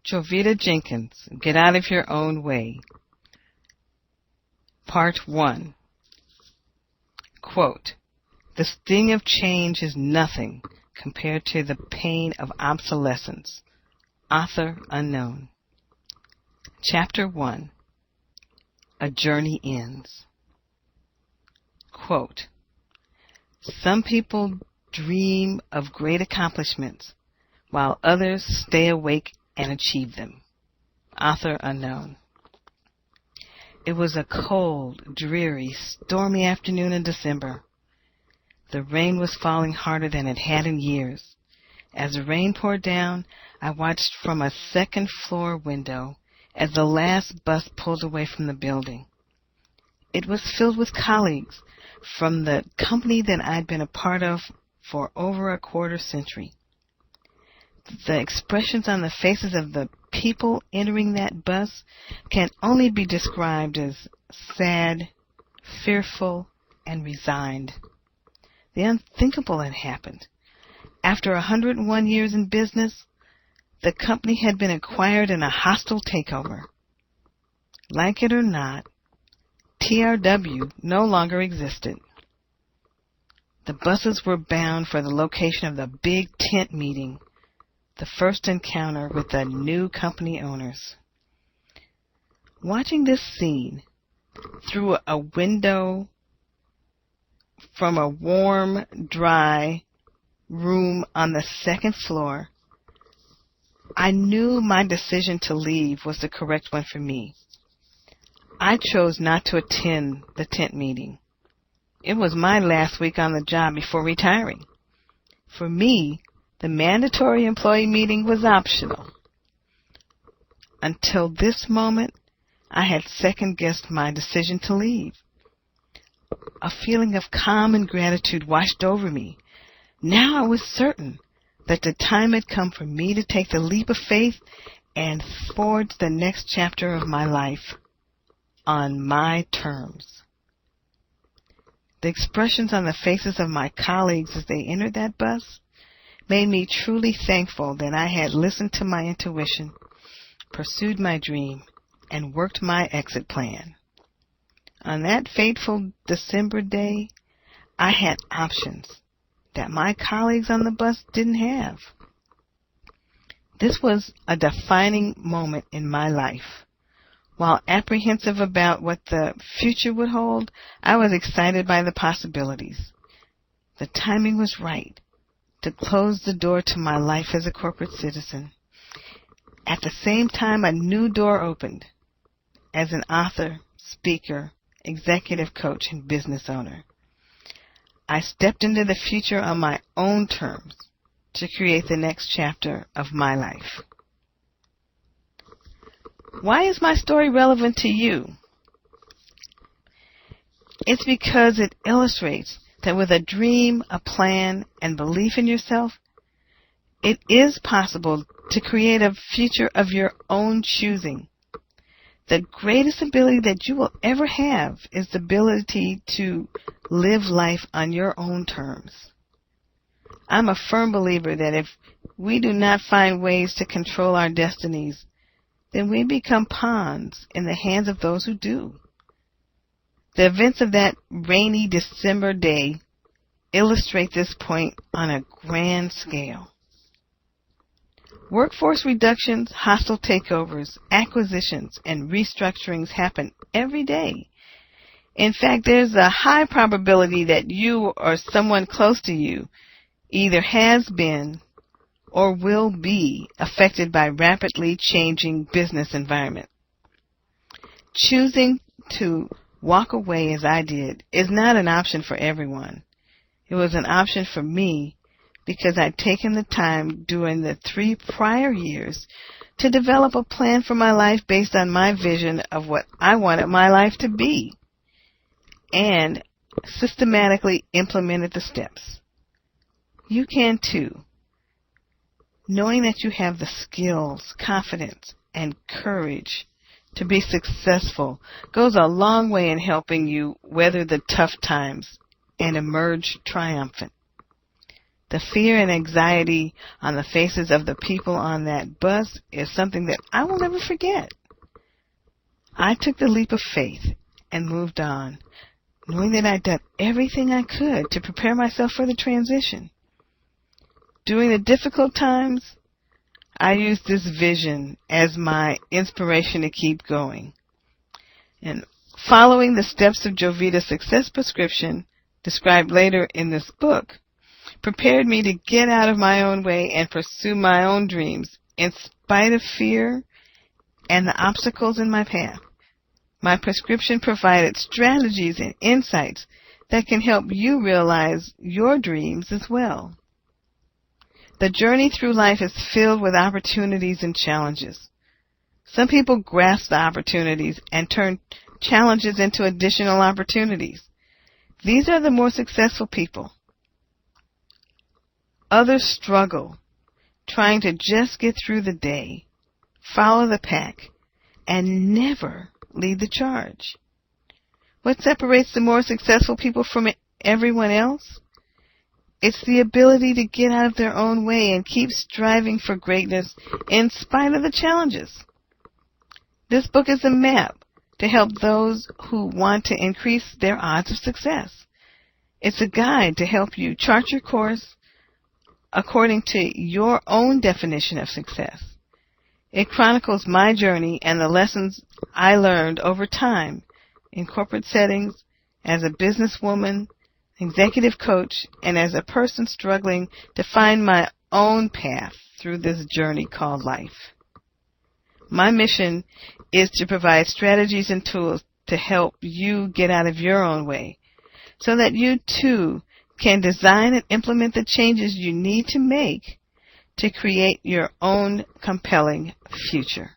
Jovita Jenkins, Get Out of Your Own Way. Part 1. Quote, "The sting of change is nothing compared to the pain of obsolescence." Author unknown. Chapter 1. A Journey Ends. Quote, "Some people dream of great accomplishments, while others stay awake and achieve them." Author unknown. It was a cold, dreary, stormy afternoon in December. The rain was falling harder than it had in years. As the rain poured down, I watched from a second-floor window as the last bus pulled away from the building. It was filled with colleagues from the company that I'd been a part of for over a quarter century. The expressions on the faces of the people entering that bus can only be described as sad, fearful, and resigned. The unthinkable had happened. After 101 years in business, the company had been acquired in a hostile takeover. Like it or not, TRW no longer existed. The buses were bound for the location of the big tent meeting, the first encounter with the new company owners. Watching this scene through a window from a warm, dry room on the second floor, I knew my decision to leave was the correct one for me. I chose not to attend the tent meeting. It was my last week on the job before retiring. For me, the mandatory employee meeting was optional. Until this moment, I had second-guessed my decision to leave. A feeling of calm and gratitude washed over me. Now I was certain that the time had come for me to take the leap of faith and forge the next chapter of my life on my terms. The expressions on the faces of my colleagues as they entered that bus made me truly thankful that I had listened to my intuition, pursued my dream, and worked my exit plan. On that fateful December day, I had options that my colleagues on the bus didn't have. This was a defining moment in my life. While apprehensive about what the future would hold, I was excited by the possibilities. The timing was right to close the door to my life as a corporate citizen. At the same time, a new door opened as an author, speaker, executive coach, and business owner. I stepped into the future on my own terms to create the next chapter of my life. Why is my story relevant to you? It's because it illustrates that with a dream, a plan, and belief in yourself, it is possible to create a future of your own choosing. The greatest ability that you will ever have is the ability to live life on your own terms. I'm a firm believer that if we do not find ways to control our destinies, then we become pawns in the hands of those who do. The events of that rainy December day illustrate this point on a grand scale. Workforce reductions, hostile takeovers, acquisitions, and restructurings happen every day. In fact, there's a high probability that you or someone close to you either has been or will be affected by rapidly changing business environment. Choosing to walk away as I did is not an option for everyone. It was an option for me because I'd taken the time during the 3 prior years to develop a plan for my life based on my vision of what I wanted my life to be, and systematically implemented the steps. You can too. Knowing that you have the skills, confidence, and courage to be successful goes a long way in helping you weather the tough times and emerge triumphant. The fear and anxiety on the faces of the people on that bus is something that I will never forget. I took the leap of faith and moved on, knowing that I'd done everything I could to prepare myself for the transition. During the difficult times, I used this vision as my inspiration to keep going. And following the steps of Jovita's success prescription, described later in this book, prepared me to get out of my own way and pursue my own dreams in spite of fear and the obstacles in my path. My prescription provided strategies and insights that can help you realize your dreams as well. The journey through life is filled with opportunities and challenges. Some people grasp the opportunities and turn challenges into additional opportunities. These are the more successful people. Others struggle, trying to just get through the day, follow the pack, and never lead the charge. What separates the more successful people from everyone else? It's the ability to get out of their own way and keep striving for greatness in spite of the challenges. This book is a map to help those who want to increase their odds of success. It's a guide to help you chart your course according to your own definition of success. It chronicles my journey and the lessons I learned over time in corporate settings, as a businesswoman, executive coach, and as a person struggling to find my own path through this journey called life. My mission is to provide strategies and tools to help you get out of your own way so that you too can design and implement the changes you need to make to create your own compelling future.